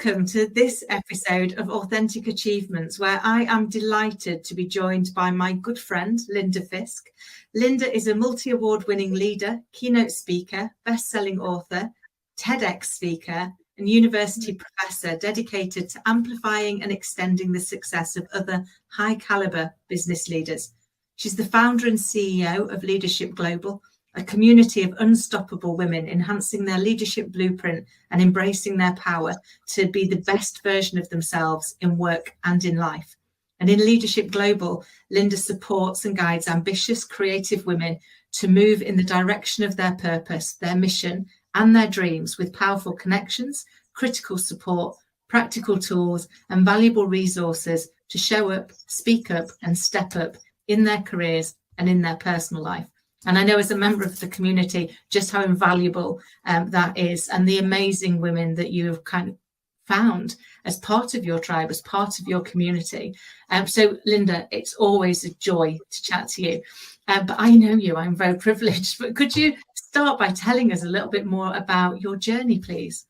welcome to this episode of Authentic Achievements, where I am delighted to be joined by my good friend, Linda Fisk. Linda is a multi-award winning leader, keynote speaker, best-selling author, TEDx speaker, and university professor dedicated to amplifying and extending the success of other high-caliber business leaders. She's the founder and CEO of LeadHERship Global, a community of unstoppable women enhancing their leadership blueprint and embracing their power to be the best version of themselves in work and in life. And in LeadHERship Global, Linda supports and guides ambitious, creative women to move in the direction of their purpose, their mission, and their dreams with powerful connections, critical support, practical tools, and valuable resources to show up, speak up, and step up in their careers and in their personal life. And I know as a member of the community just how invaluable that is, and the amazing women that you have kind of found as part of your tribe, as part of your community. So Linda, it's always a joy to chat to you. But I know you, I'm very privileged. But could you start by telling us a little bit more about your journey, please?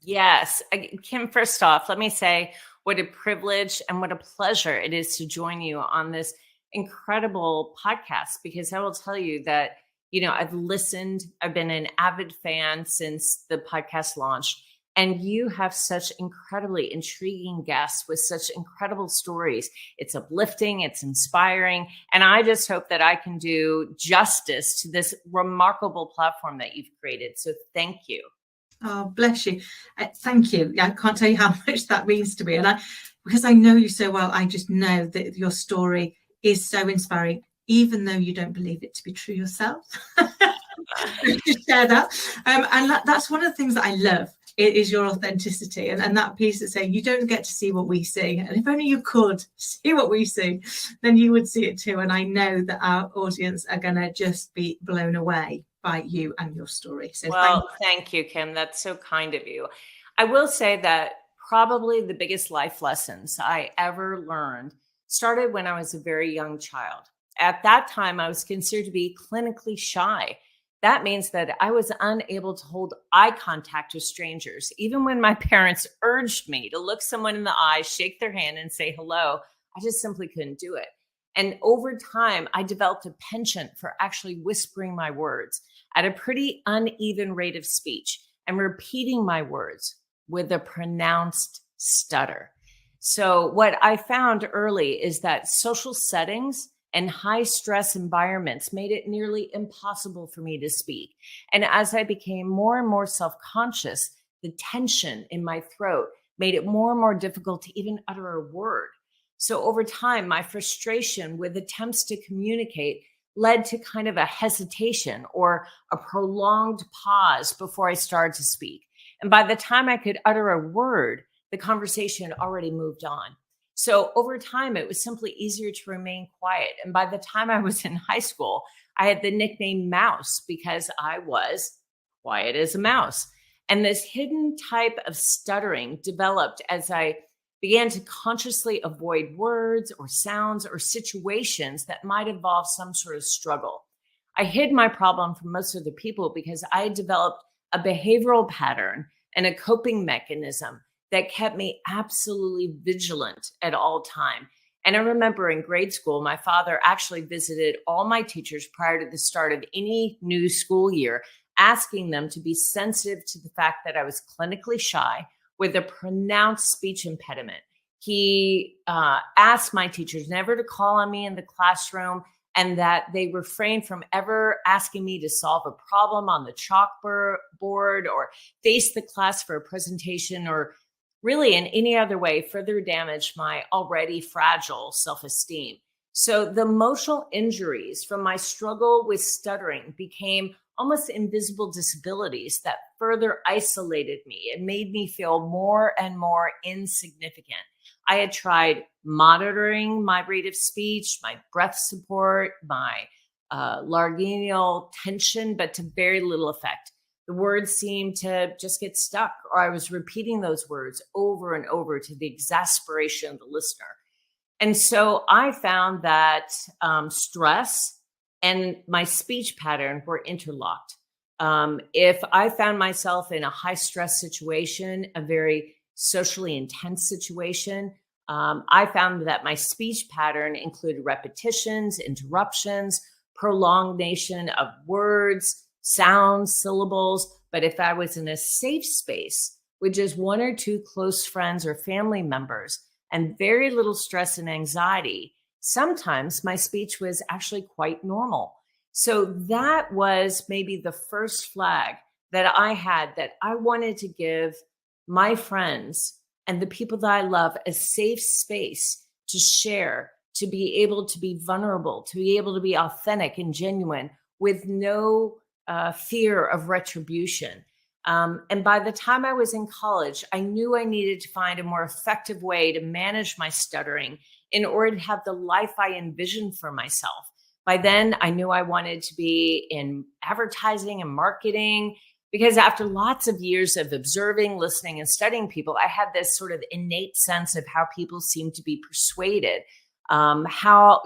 Yes. Kim, first off, let me say what a privilege and what a pleasure it is to join you on this incredible podcast, because I will tell you that, I've listened, I've been an avid fan since the podcast launched, and you have such incredibly intriguing guests with such incredible stories. It's uplifting, it's inspiring, and I just hope that I can do justice to this remarkable platform that you've created. So thank you. Oh, bless you. Thank you. I can't tell you how much that means to me. And because I know you so well, I just know that your story is so inspiring, even though you don't believe it to be true yourself. To share that. And that's one of the things that I love, is your authenticity and that piece that say you don't get to see what we see. And if only you could see what we see, then you would see it too. And I know that our audience are going to just be blown away by you and your story. So thank you, Kim. That's so kind of you. I will say that probably the biggest life lessons I ever learned started when I was a very young child. At that time, I was considered to be clinically shy. That means that I was unable to hold eye contact with strangers. Even when my parents urged me to look someone in the eye, shake their hand, and say hello, I just simply couldn't do it. And over time, I developed a penchant for actually whispering my words at a pretty uneven rate of speech and repeating my words with a pronounced stutter. So what I found early is that social settings and high stress environments made it nearly impossible for me to speak. And as I became more and more self-conscious, the tension in my throat made it more and more difficult to even utter a word. So over time, my frustration with attempts to communicate led to kind of a hesitation or a prolonged pause before I started to speak. And by the time I could utter a word, the conversation already moved on. So over time, it was simply easier to remain quiet. And by the time I was in high school, I had the nickname Mouse because I was quiet as a mouse. And this hidden type of stuttering developed as I began to consciously avoid words or sounds or situations that might involve some sort of struggle. I hid my problem from most of the people because I had developed a behavioral pattern and a coping mechanism that kept me absolutely vigilant at all time. And I remember in grade school, my father actually visited all my teachers prior to the start of any new school year, asking them to be sensitive to the fact that I was clinically shy with a pronounced speech impediment. He asked my teachers never to call on me in the classroom, and that they refrained from ever asking me to solve a problem on the chalkboard or face the class for a presentation or really in any other way further damage my already fragile self-esteem. So the emotional injuries from my struggle with stuttering became almost invisible disabilities that further isolated me and made me feel more and more insignificant. I had tried monitoring my rate of speech, my breath support, my laryngeal tension, but to very little effect. The words seemed to just get stuck, or I was repeating those words over and over to the exasperation of the listener. And so I found that stress and my speech pattern were interlocked. If I found myself in a high stress situation, a very socially intense situation, I found that my speech pattern included repetitions, interruptions, prolongation of words, sounds, syllables. But if I was in a safe space with just one or two close friends or family members and very little stress and anxiety, sometimes my speech was actually quite normal. So that was maybe the first flag that I had, that I wanted to give my friends and the people that I love a safe space to share, to be able to be vulnerable, to be able to be authentic and genuine with no fear of retribution. And by the time I was in college, I knew I needed to find a more effective way to manage my stuttering in order to have the life I envisioned for myself. By then, I knew I wanted to be in advertising and marketing, because after lots of years of observing, listening, and studying people, I had this sort of innate sense of how people seem to be persuaded, how,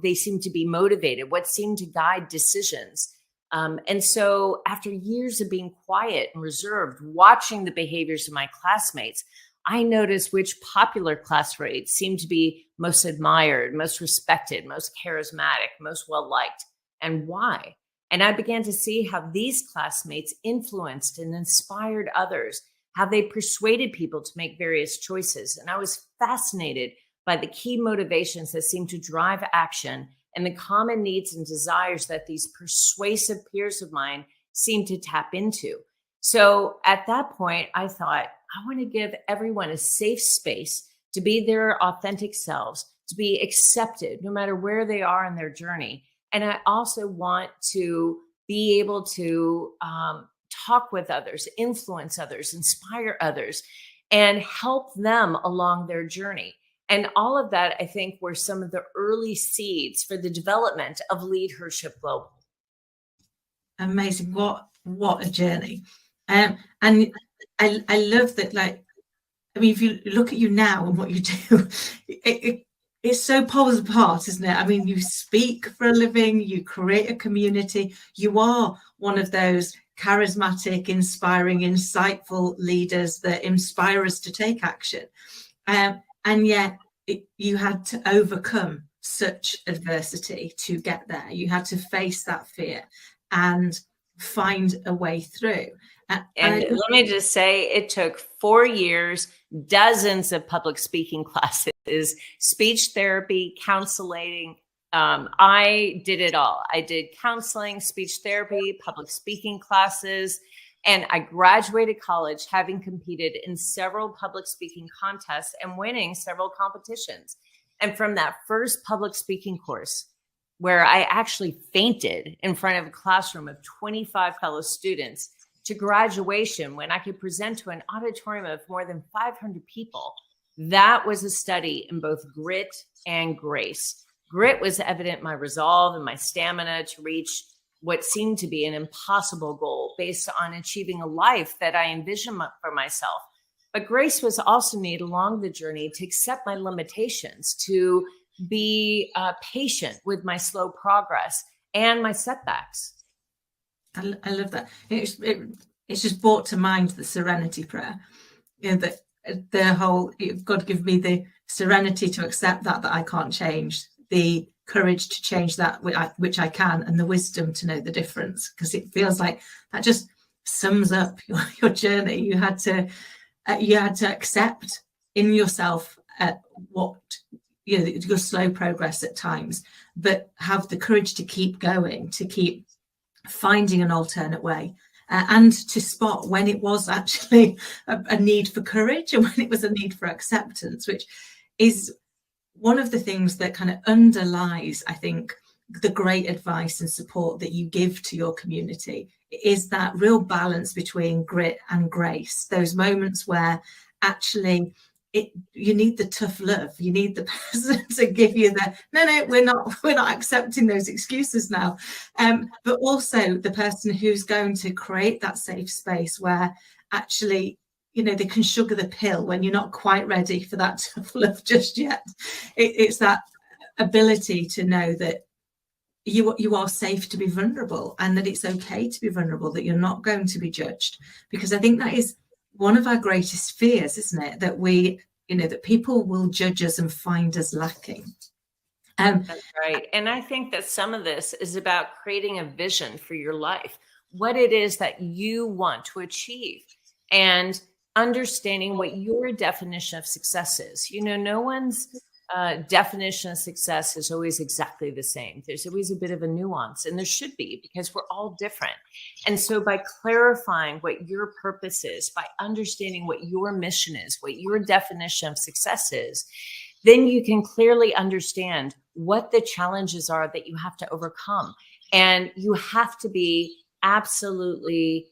they seem to be motivated, what seemed to guide decisions. And so after years of being quiet and reserved, watching the behaviors of my classmates, I noticed which popular classmates seemed to be most admired, most respected, most charismatic, most well-liked, and why. And I began to see how these classmates influenced and inspired others, how they persuaded people to make various choices. And I was fascinated by the key motivations that seemed to drive action and the common needs and desires that these persuasive peers of mine seemed to tap into. So at that point, I thought, I want to give everyone a safe space to be their authentic selves, to be accepted no matter where they are in their journey. And I also want to be able to talk with others, influence others, inspire others, and help them along their journey. And all of that, I think, were some of the early seeds for the development of LeadHERship Global. Amazing. What a journey. And I love that, if you look at you now and what you do, it's so poles apart, isn't it? I mean, you speak for a living, you create a community, you are one of those charismatic, inspiring, insightful leaders that inspire us to take action. And yet you had to overcome such adversity to get there. You had to face that fear and find a way through. And let me just say, it took 4 years, dozens of public speaking classes, speech therapy, counseling. I did it all. I did counseling, speech therapy, public speaking classes, and I graduated college having competed in several public speaking contests and winning several competitions. And from that first public speaking course, where I actually fainted in front of a classroom of 25 fellow students, to graduation, when I could present to an auditorium of more than 500 people, that was a study in both grit and grace. Grit was evident in my resolve and my stamina to reach what seemed to be an impossible goal based on achieving a life that I envisioned for myself. But grace was also needed along the journey to accept my limitations, to be patient with my slow progress and my setbacks. I love that. It's just brought to mind the Serenity Prayer. That the whole, God give me the serenity to accept that I can't change, the courage to change that which I can, and the wisdom to know the difference. Because it feels like that just sums up your journey. You had to accept in yourself what your slow progress at times, but have the courage to keep going, to keep finding an alternate way, and to spot when it was actually a need for courage and when it was a need for acceptance, which is one of the things that kind of underlies, I think, the great advice and support that you give to your community, is that real balance between grit and grace. Those moments where actually you need the tough love, you need the person to give you the no, we're not accepting those excuses now, but also the person who's going to create that safe space where actually they can sugar the pill when you're not quite ready for that tough love just yet. It's that ability to know that you are safe to be vulnerable, and that it's okay to be vulnerable, that you're not going to be judged, because I think that is one of our greatest fears, isn't it? That that people will judge us and find us lacking. That's right. And I think that some of this is about creating a vision for your life, what it is that you want to achieve, and understanding what your definition of success is. No one's definition of success is always exactly the same. There's always a bit of a nuance, and there should be, because we're all different. And so by clarifying what your purpose is, by understanding what your mission is, what your definition of success is, then you can clearly understand what the challenges are that you have to overcome. And you have to be absolutely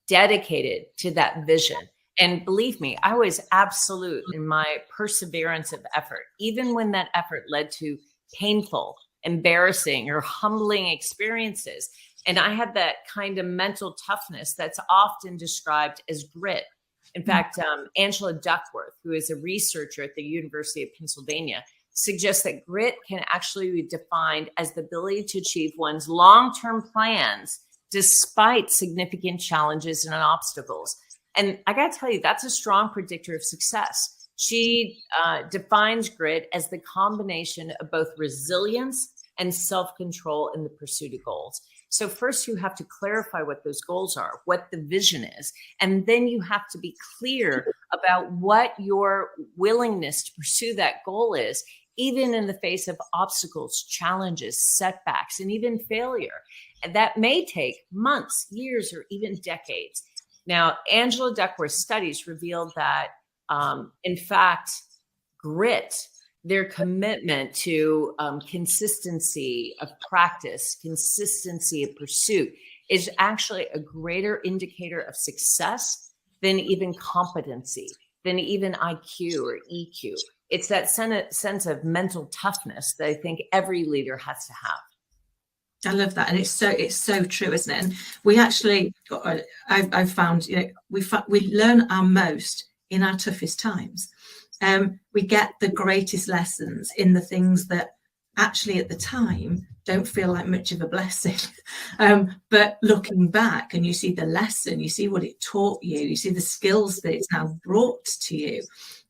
dedicated to that vision. And believe me, I was absolute in my perseverance of effort, even when that effort led to painful, embarrassing, or humbling experiences. And I had that kind of mental toughness that's often described as grit. In fact, Angela Duckworth, who is a researcher at the University of Pennsylvania, suggests that grit can actually be defined as the ability to achieve one's long-term plans despite significant challenges and obstacles. And I got to tell you, that's a strong predictor of success. She defines grit as the combination of both resilience and self-control in the pursuit of goals. So first you have to clarify what those goals are, what the vision is, and then you have to be clear about what your willingness to pursue that goal is, even in the face of obstacles, challenges, setbacks, and even failure. And that may take months, years, or even decades. Now, Angela Duckworth's studies revealed that, in fact, grit, their commitment to consistency of practice, consistency of pursuit, is actually a greater indicator of success than even competency, than even IQ or EQ. It's that sense of mental toughness that I think every leader has to have. I love that, and it's so true, isn't it? And we actually, I've found, we learn our most in our toughest times. We get the greatest lessons in the things that actually at the time don't feel like much of a blessing. But looking back, and you see the lesson, you see what it taught you, you see the skills that it's now brought to you.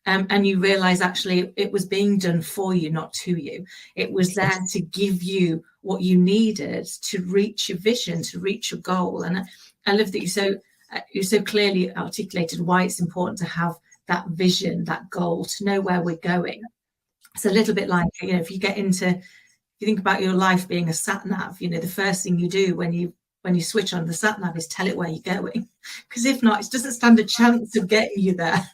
And you realize actually it was being done for you, not to you. It was there to give you what you needed to reach your vision, to reach your goal. And I love that you so clearly articulated why it's important to have that vision, that goal, to know where we're going. It's a little bit like, if you think about your life being a sat nav, the first thing you do when you switch on the sat nav is tell it where you're going, because if not, it doesn't stand a chance of getting you there.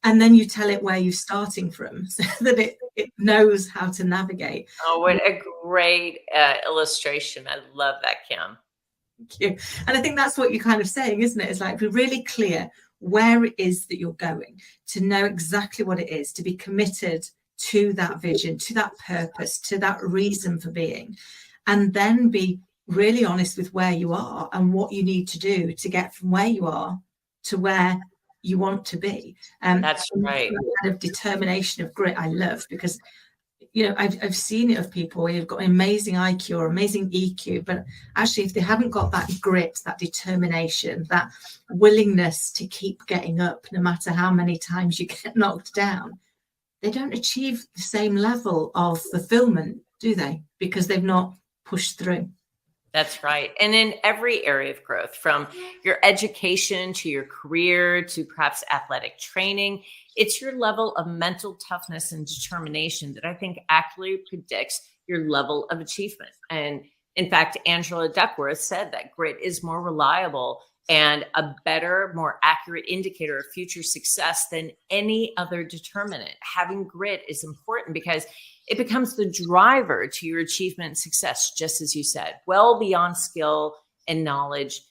And then you tell it where you're starting from, so that it knows how to navigate. Oh, what a great illustration. I love that, Kim. Thank you. And I think that's what you're kind of saying, isn't it? It's like, be really clear where it is that you're going, to know exactly what it is, to be committed to that vision, to that purpose, to that reason for being, and then be really honest with where you are and what you need to do to get from where you are to where you want to be. That's right. That kind of determination of grit I love, because I've seen it of people where you've got an amazing IQ or amazing EQ, but actually if they haven't got that grit, that determination, that willingness to keep getting up no matter how many times you get knocked down, they don't achieve the same level of fulfillment, do they? Because they've not pushed through. That's right. And in every area of growth, from your education to your career to perhaps athletic training, it's your level of mental toughness and determination that I think actually predicts your level of achievement. And in fact, Angela Duckworth said that grit is more reliable and a better, more accurate indicator of future success than any other determinant. Having grit is important because it becomes the driver to your achievement and success, just as you said, well beyond skill and knowledge.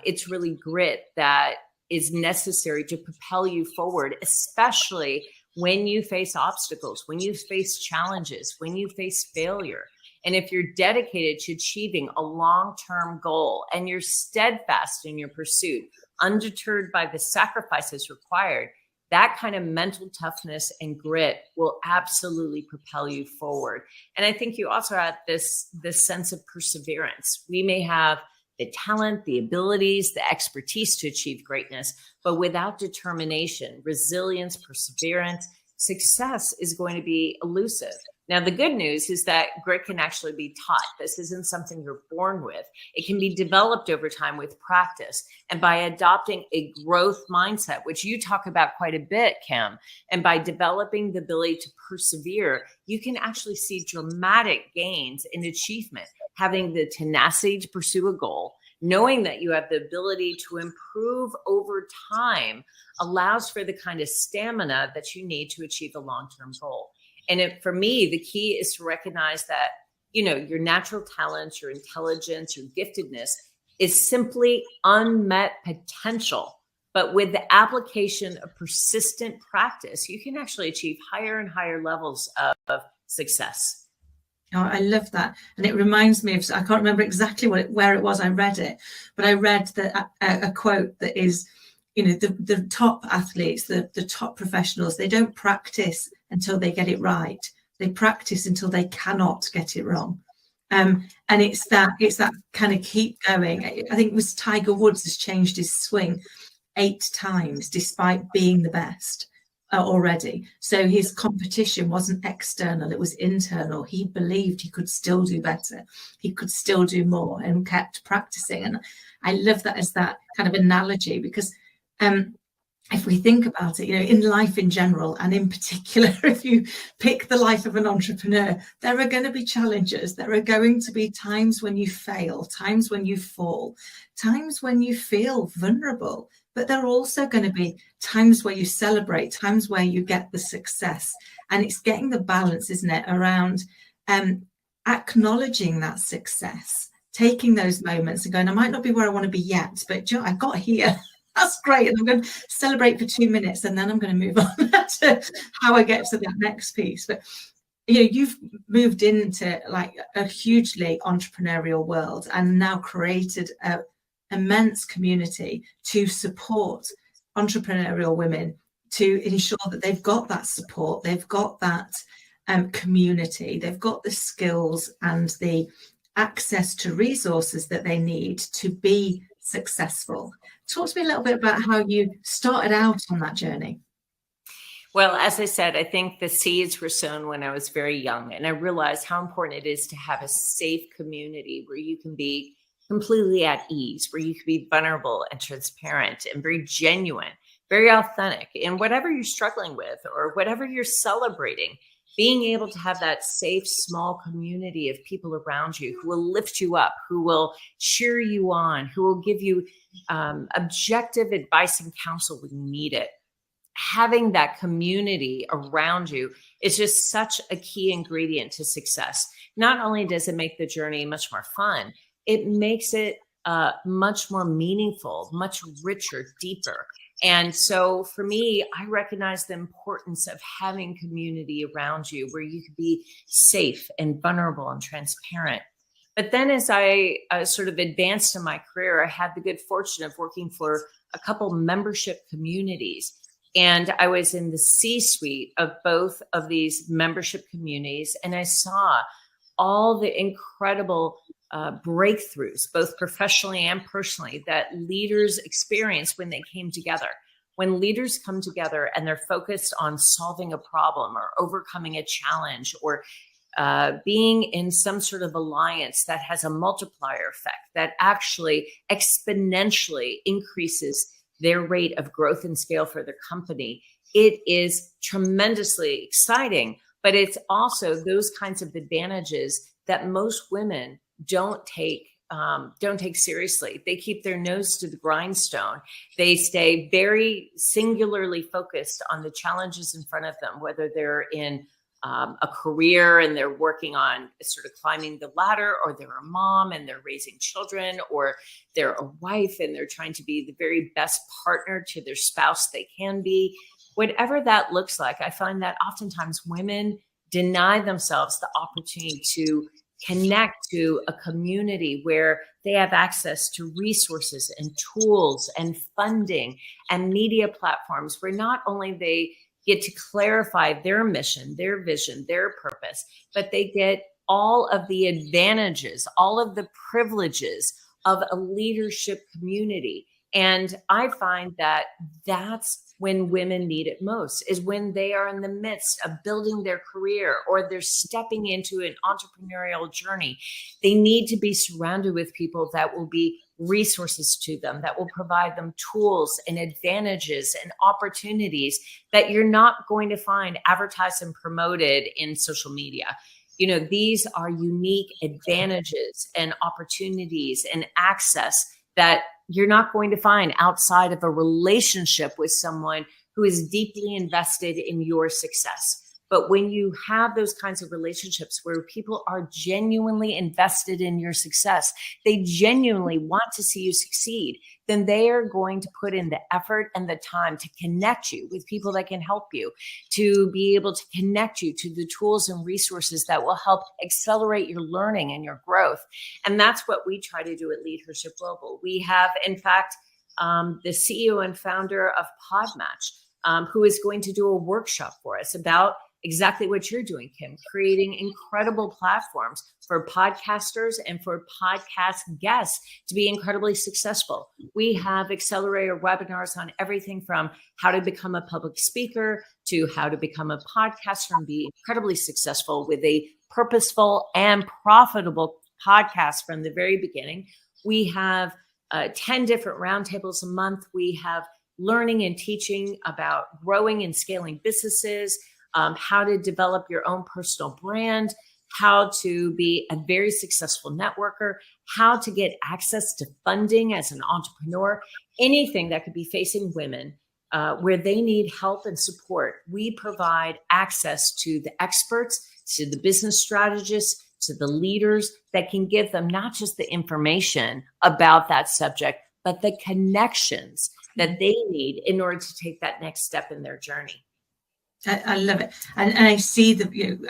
It's really grit that is necessary to propel you forward, especially when you face obstacles, when you face challenges, when you face failure. And if you're dedicated to achieving a long-term goal and you're steadfast in your pursuit, undeterred by the sacrifices required, that kind of mental toughness and grit will absolutely propel you forward. And I think you also have this sense of perseverance. We may have the talent, the abilities, the expertise to achieve greatness. But without determination, resilience, perseverance, success is going to be elusive. Now, the good news is that grit can actually be taught. This isn't something you're born with. It can be developed over time with practice and by adopting a growth mindset, which you talk about quite a bit, Kim. And by developing the ability to persevere, you can actually see dramatic gains in achievement. Having the tenacity to pursue a goal, knowing that you have the ability to improve over time allows for the kind of stamina that you need to achieve a long-term goal. And for me, the key is to recognize that, your natural talents, your intelligence, your giftedness is simply unmet potential. But with the application of persistent practice, you can actually achieve higher and higher levels of success. Oh, I love that. And it reminds me of, I can't remember exactly where it was I read it, but I read a quote that is, the top athletes, the top professionals, they don't practice until they get it right. They practice until they cannot get it wrong. And it's that kind of keep going. I think it was Tiger Woods has changed his swing 8 times despite being the best already. So his competition wasn't external, it was internal. He believed he could still do better. He could still do more and kept practicing. And I love that as that kind of analogy, because if we think about it, in life in general, and in particular, if you pick the life of an entrepreneur, there are going to be challenges. There are going to be times when you fail, times when you fall, times when you feel vulnerable. But there are also going to be times where you celebrate, times where you get the success. And it's getting the balance, isn't it, around acknowledging that success, taking those moments and going, I might not be where I want to be yet, but I got here. That's great. And I'm going to celebrate for 2 minutes and then I'm going to move on to how I get to that next piece. But you've moved into like a hugely entrepreneurial world and now created an immense community to support entrepreneurial women, to ensure that they've got that support, they've got that community, they've got the skills and the access to resources that they need to be successful. Talk to me a little bit about how you started out on that journey. Well, as I said, I think the seeds were sown when I was very young, and I realized how important it is to have a safe community where you can be completely at ease, where you can be vulnerable and transparent and very genuine, very authentic in whatever you're struggling with or whatever you're celebrating. Being able to have that safe, small community of people around you who will lift you up, who will cheer you on, who will give you objective advice and counsel when you need it. Having that community around you is just such a key ingredient to success. Not only does it make the journey much more fun, it makes it much more meaningful, much richer, deeper. And so for me, I recognize the importance of having community around you where you can be safe and vulnerable and transparent. But then as I sort of advanced in my career, I had the good fortune of working for a couple membership communities. And I was in the C-suite of both of these membership communities. And I saw all the incredible breakthroughs, both professionally and personally, that leaders experience when they came together. When leaders come together and they're focused on solving a problem or overcoming a challenge or being in some sort of alliance that has a multiplier effect that actually exponentially increases their rate of growth and scale for their company, it is tremendously exciting. But it's also those kinds of advantages that most women don't take seriously. They keep their nose to the grindstone. They stay very singularly focused on the challenges in front of them, whether they're in a career and they're working on sort of climbing the ladder, or they're a mom and they're raising children, or they're a wife and they're trying to be the very best partner to their spouse they can be. Whatever that looks like, I find that oftentimes women deny themselves the opportunity to connect to a community where they have access to resources and tools and funding and media platforms where not only they get to clarify their mission, their vision, their purpose, but they get all of the advantages, all of the privileges of a leadership community. And I find that that's when women need it most, is when they are in the midst of building their career or they're stepping into an entrepreneurial journey. They need to be surrounded with people that will be resources to them, that will provide them tools and advantages and opportunities that you're not going to find advertised and promoted in social media. You know, these are unique advantages and opportunities and access that you're not going to find outside of a relationship with someone who is deeply invested in your success. But when you have those kinds of relationships where people are genuinely invested in your success, they genuinely want to see you succeed, then they are going to put in the effort and the time to connect you with people that can help you, to be able to connect you to the tools and resources that will help accelerate your learning and your growth. And that's what we try to do at LeadHERship Global. We have, in fact, the CEO and founder of Podmatch, who is going to do a workshop for us about exactly what you're doing, Kim, creating incredible platforms for podcasters and for podcast guests to be incredibly successful. We have accelerator webinars on everything from how to become a public speaker to how to become a podcaster and be incredibly successful with a purposeful and profitable podcast from the very beginning. We have 10 different roundtables a month. We have learning and teaching about growing and scaling businesses, how to develop your own personal brand, how to be a very successful networker, how to get access to funding as an entrepreneur, anything that could be facing women where they need help and support. We provide access to the experts, to the business strategists, to the leaders that can give them not just the information about that subject, but the connections that they need in order to take that next step in their journey. I love it, and I see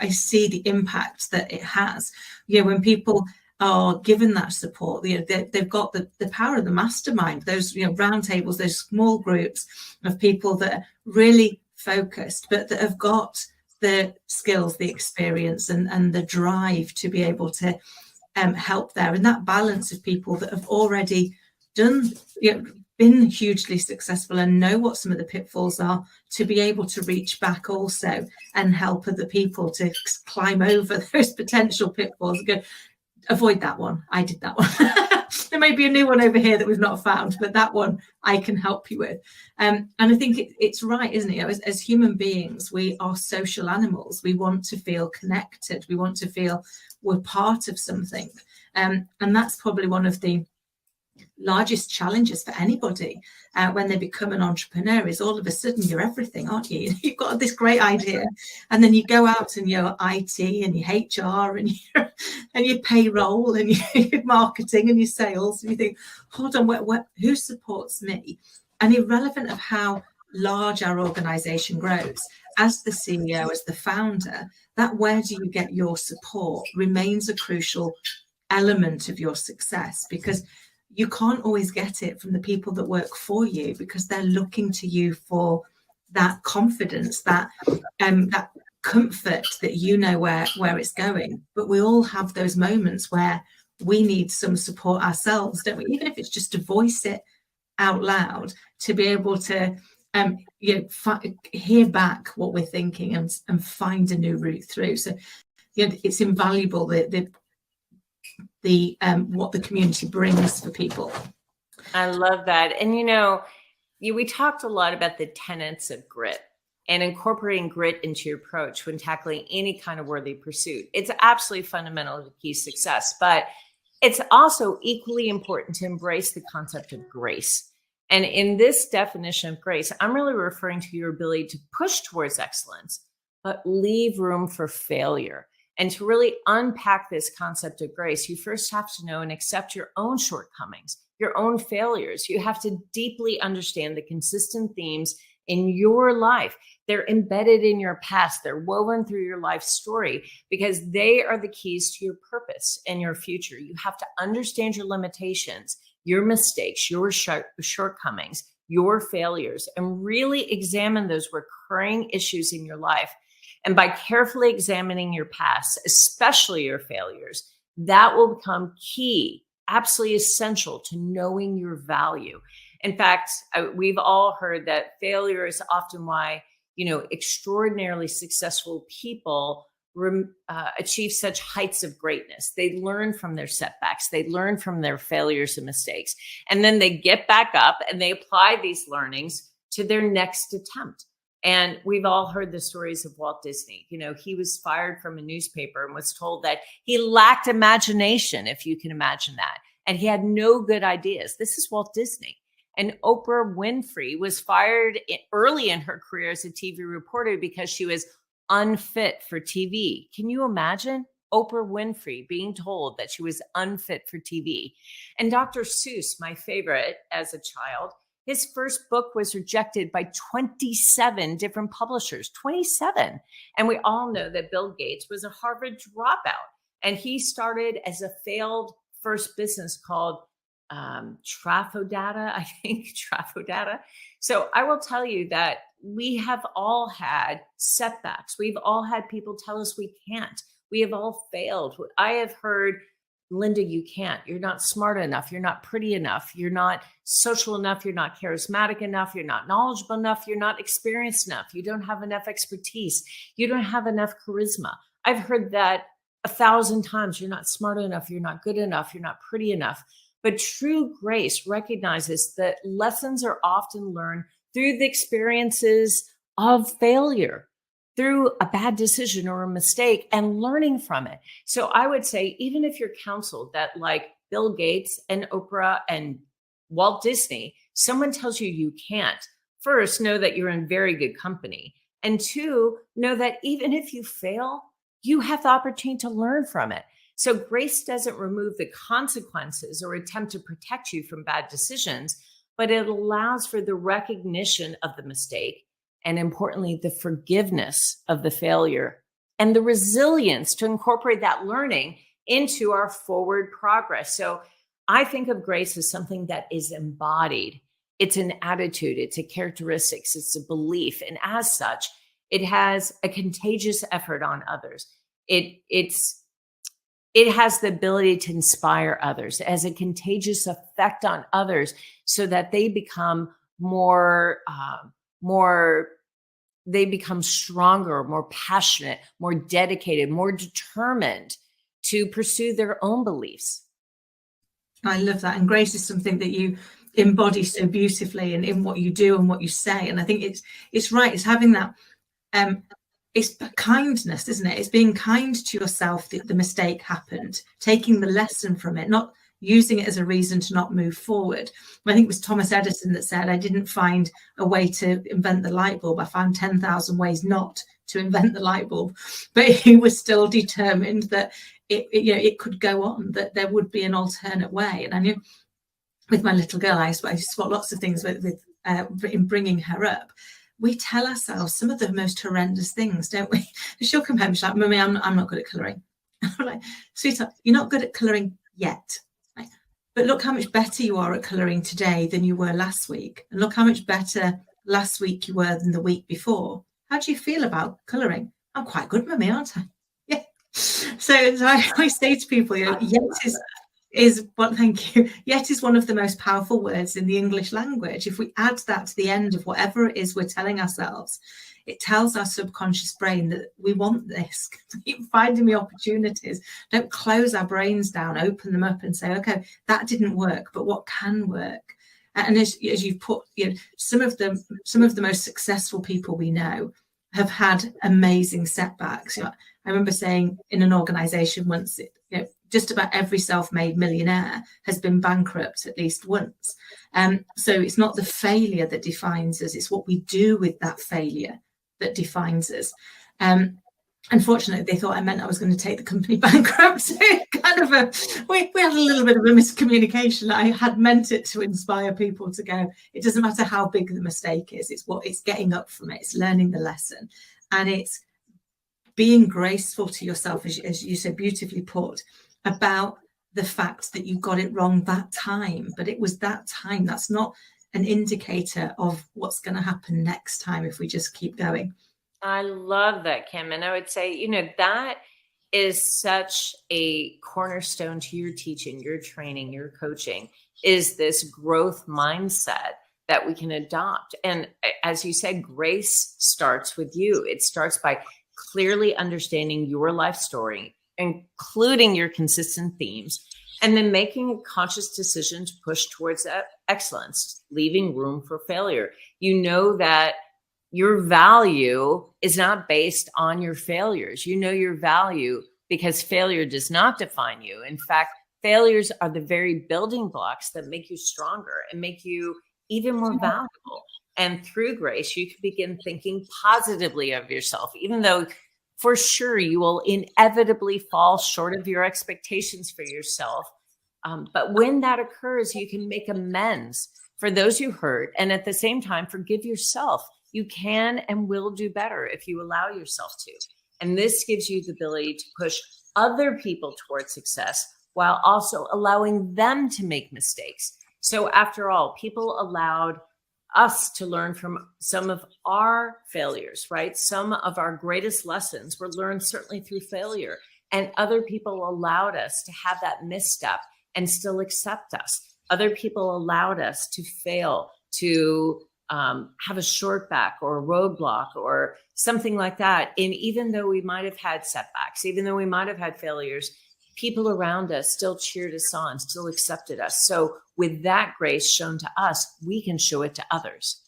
I see the impact that it has. When people are given that support, they've got the power of the mastermind. Those roundtables, those small groups of people that are really focused, but that have got the skills, the experience, and the drive to be able to help there. And that balance of people that have already done, been hugely successful and know what some of the pitfalls are, to be able to reach back also and help other people to climb over those potential pitfalls and go, avoid that one. I did that one. There may be a new one over here that we've not found, but that one I can help you with. And I think it's right, isn't it? As human beings, we are social animals. We want to feel connected. We want to feel we're part of something. And that's probably one of the largest challenges for anybody when they become an entrepreneur, is all of a sudden you're everything, aren't you? You've got this great idea, and then you go out and you're IT and your HR and your payroll and your marketing and your sales, and you think, hold on, who supports me? And irrelevant of how large our organization grows, as the CEO, as the founder, that where do you get your support remains a crucial element of your success, because you can't always get it from the people that work for you, because they're looking to you for that confidence, that comfort that where it's going. But we all have those moments where we need some support ourselves, don't we? Even if it's just to voice it out loud, to be able to hear back what we're thinking and find a new route through. So it's invaluable what the community brings for people. I love that. And we talked a lot about the tenets of grit and incorporating grit into your approach when tackling any kind of worthy pursuit. It's absolutely fundamental to key success, but it's also equally important to embrace the concept of grace. And in this definition of grace, I'm really referring to your ability to push towards excellence, but leave room for failure. And to really unpack this concept of grace, you first have to know and accept your own shortcomings, your own failures. You have to deeply understand the consistent themes in your life. They're embedded in your past. They're woven through your life story, because they are the keys to your purpose and your future. You have to understand your limitations, your mistakes, your shortcomings, your failures, and really examine those recurring issues in your life. And by carefully examining your past, especially your failures, that will become key absolutely essential to knowing your value. In fact, we've all heard that failure is often why, extraordinarily successful people achieve such heights of greatness. They learn from their setbacks. They learn from their failures and mistakes. And then they get back up and they apply these learnings to their next attempt. And we've all heard the stories of Walt Disney. He was fired from a newspaper and was told that he lacked imagination, if you can imagine that. And he had no good ideas. This is Walt Disney. And Oprah Winfrey was fired early in her career as a TV reporter because she was unfit for TV. Can you imagine Oprah Winfrey being told that she was unfit for TV? And Dr. Seuss, my favorite as a child, his first book was rejected by 27 different publishers, 27. And we all know that Bill Gates was a Harvard dropout. And he started as a failed first business called Trafodata, I think, Trafodata. So I will tell you that we have all had setbacks. We've all had people tell us we can't. We have all failed. I have heard, Linda, you can't. You're not smart enough. You're not pretty enough. You're not social enough. You're not charismatic enough. You're not knowledgeable enough. You're not experienced enough. You don't have enough expertise. You don't have enough charisma. I've heard that 1,000 times. You're not smart enough. You're not good enough. You're not pretty enough. But true grace recognizes that lessons are often learned through the experiences of failure, through a bad decision or a mistake, and learning from it. So I would say, even if you're counseled that, like Bill Gates and Oprah and Walt Disney, someone tells you you can't, first, know that you're in very good company. And two, know that even if you fail, you have the opportunity to learn from it. So grace doesn't remove the consequences or attempt to protect you from bad decisions, but it allows for the recognition of the mistake and, importantly, the forgiveness of the failure and the resilience to incorporate that learning into our forward progress. So I think of grace as something that is embodied. It's an attitude, it's a characteristics, it's a belief. And as such, it has a contagious effort on others. It has the ability to inspire others. It has a contagious effect on others so that they become they become stronger, more passionate, more dedicated, more determined to pursue their own beliefs. I love that. And grace is something that you embody so beautifully in what you do and what you say. And I think it's right. It's having that, it's kindness, isn't it? It's being kind to yourself that the mistake happened, taking the lesson from it, not using it as a reason to not move forward. I think it was Thomas Edison that said, I didn't find a way to invent the light bulb. I found 10,000 ways not to invent the light bulb. But he was still determined that it could go on, that there would be an alternate way. And I knew with my little girl, I spot lots of things in bringing her up. We tell ourselves some of the most horrendous things, don't we? She'll come home, she's like, Mummy, I'm not good at colouring. I'm like, sweetheart, you're not good at colouring yet. But look how much better you are at colouring today than you were last week. And look how much better last week you were than the week before. How do you feel about colouring? I'm quite good, Mummy, aren't I? Yeah. So I always say to people, yet thank you. Yet is one of the most powerful words in the English language. If we add that to the end of whatever it is we're telling ourselves, it tells our subconscious brain that we want this. Keep finding me opportunities. Don't close our brains down, open them up and say, okay, that didn't work, but what can work? And as you've put, some of the most successful people we know have had amazing setbacks. I remember saying in an organization once, just about every self-made millionaire has been bankrupt at least once. So it's not the failure that defines us, it's what we do with that failure that defines us. Unfortunately, they thought I meant I was going to take the company bankrupt. So we had a little bit of a miscommunication. I had meant it to inspire people to go, it doesn't matter how big the mistake is, it's getting up from it, it's learning the lesson, and it's being graceful to yourself, as you so beautifully put, about the fact that you got it wrong that time. But it was that time. That's not an indicator of what's going to happen next time if we just keep going. I love that, Kim. And I would say, that is such a cornerstone to your teaching, your training, your coaching, is this growth mindset that we can adopt. And as you said, grace starts with you. It starts by clearly understanding your life story, including your consistent themes, and then making a conscious decision to push towards excellence, leaving room for failure. You know that your value is not based on your failures. You know your value because failure does not define you. In fact, failures are the very building blocks that make you stronger and make you even more valuable. And through grace, you can begin thinking positively of yourself, even though for sure you will inevitably fall short of your expectations for yourself. But when that occurs, you can make amends for those you hurt, and at the same time, forgive yourself. You can and will do better if you allow yourself to. And this gives you the ability to push other people towards success while also allowing them to make mistakes. So after all, people allowed us to learn from some of our failures, right? Some of our greatest lessons were learned certainly through failure. And other people allowed us to have that misstep and still accept us. Other people allowed us to fail, to have a short back or a roadblock or something like that. And even though we might have had setbacks, even though we might have had failures, people around us still cheered us on, still accepted us. So with that grace shown to us, we can show it to others.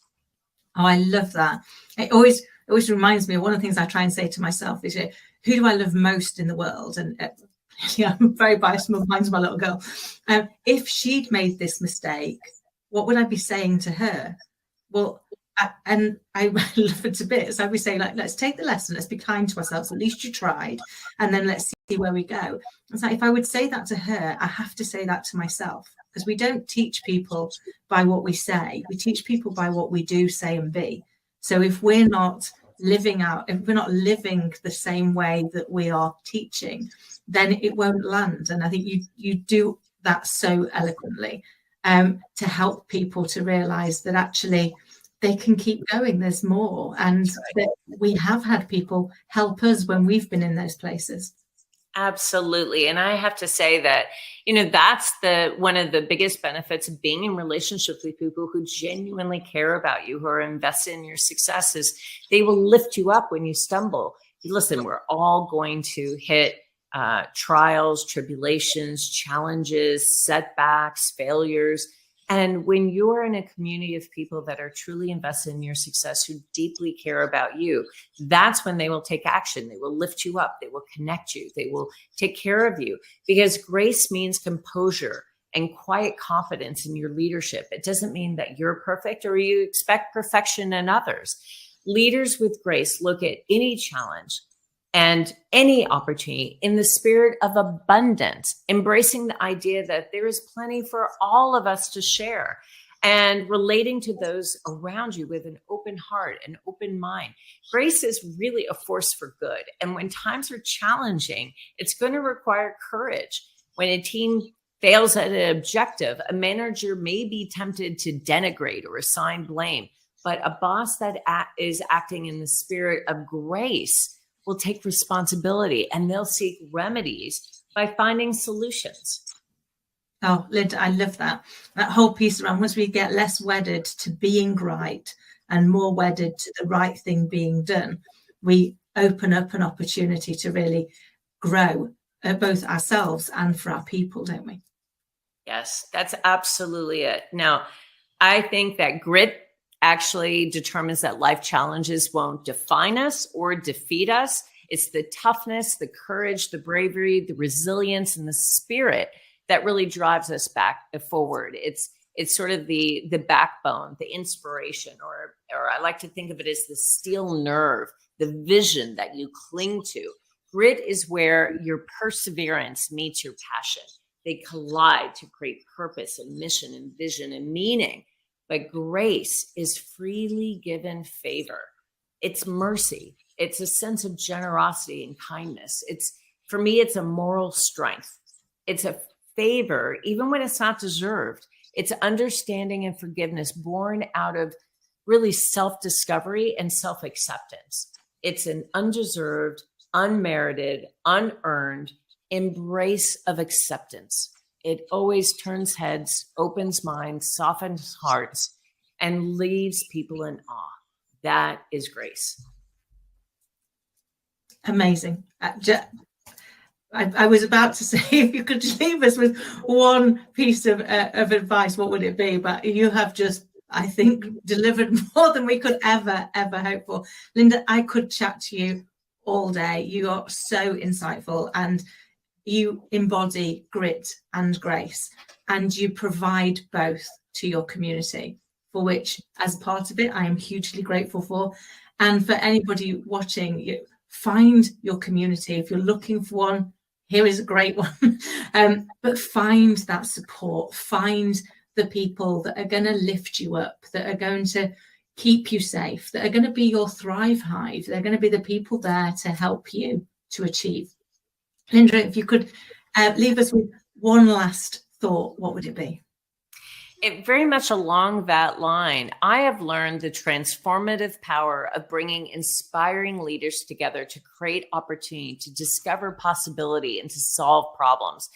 Oh, I love that. It always reminds me of one of the things I try and say to myself is, who do I love most in the world? And yeah, I'm very biased. Mine's my little girl. If she'd made this mistake, what would I be saying to her? Well, I love it to bits. I would say, like, let's take the lesson. Let's be kind to ourselves. At least you tried. And then let's see where we go. It's like, if I would say that to her, I have to say that to myself, because we don't teach people by what we say. We teach people by what we do, say, and be. So if we're not living the same way that we are teaching, then it won't land. And I think you do that so eloquently, to help people to realize that actually they can keep going. There's more. And that we have had people help us when we've been in those places. Absolutely. And I have to say that, that's one of the biggest benefits of being in relationship with people who genuinely care about you, who are invested in your success, is they will lift you up when you stumble. Listen, we're all going to hit trials, tribulations, challenges, setbacks, failures. And when you're in a community of people that are truly invested in your success, who deeply care about you, that's when they will take action. They will lift you up. They will connect you. They will take care of you, because grace means composure and quiet confidence in your leadership. It doesn't mean that you're perfect or you expect perfection in others. Leaders with grace look at any challenge and any opportunity in the spirit of abundance, embracing the idea that there is plenty for all of us to share, and relating to those around you with an open heart, an open mind. Grace is really a force for good. And when times are challenging, it's going to require courage. When a team fails at an objective, a manager may be tempted to denigrate or assign blame, but a boss that is acting in the spirit of grace will take responsibility, and they'll seek remedies by finding solutions. Oh, Linda, I love that. That whole piece around, once we get less wedded to being right and more wedded to the right thing being done, we open up an opportunity to really grow both ourselves and for our people, don't we? Yes, that's absolutely it. Now, I think that grit actually determines that life challenges won't define us or defeat us. It's the toughness, the courage, the bravery, the resilience, and the spirit that really drives us back forward. It's sort of the backbone, the inspiration, or I like to think of it as the steel nerve, the vision that you cling to. Grit is where your perseverance meets your passion. They collide to create purpose and mission and vision and meaning. But grace is freely given favor. It's mercy. It's a sense of generosity and kindness. For me, it's a moral strength. It's a favor, even when it's not deserved. It's understanding and forgiveness born out of really self-discovery and self-acceptance. It's an undeserved unmerited, unearned embrace of acceptance. It always turns heads, opens minds, softens hearts, and leaves people in awe. That is grace. Amazing. I was about to say, if you could leave us with one piece of advice, what would it be? But you have just, I think, delivered more than we could ever hope for. Linda, I could chat to you all day. You are so insightful, and you embody grit and grace, and you provide both to your community, for which, as part of it, I am hugely grateful for. And for anybody watching, you find your community. If you're looking for one, here is a great one. But find that support, find the people that are going to lift you up, that are going to keep you safe, that are going to be your Thrive Hive. They're going to be the people there to help you to achieve. Linda, if you could leave us with one last thought, what would it be? It very much along that line. I have learned the transformative power of bringing inspiring leaders together to create opportunity, to discover possibility, and to solve problems.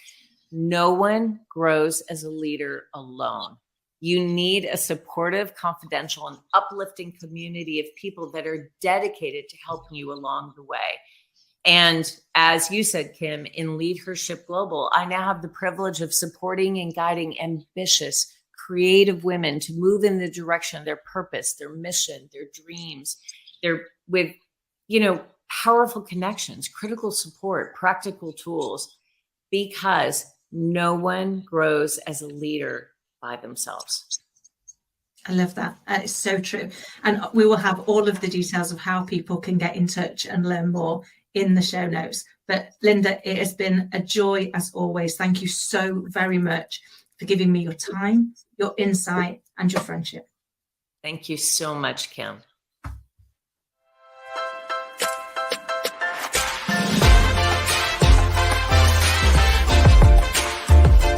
No one grows as a leader alone. You need a supportive, confidential, and uplifting community of people that are dedicated to helping you along the way. And as you said, Kim, in LeadHERship Global, I now have the privilege of supporting and guiding ambitious, creative women to move in the direction of their purpose, their mission, their dreams. They're with, powerful connections, critical support, practical tools, because no one grows as a leader by themselves. I love that. It's so true. And we will have all of the details of how people can get in touch and learn more in the show notes. But Linda, it has been a joy as always. Thank you so very much for giving me your time, your insight, and your friendship. Thank you so much, Kim.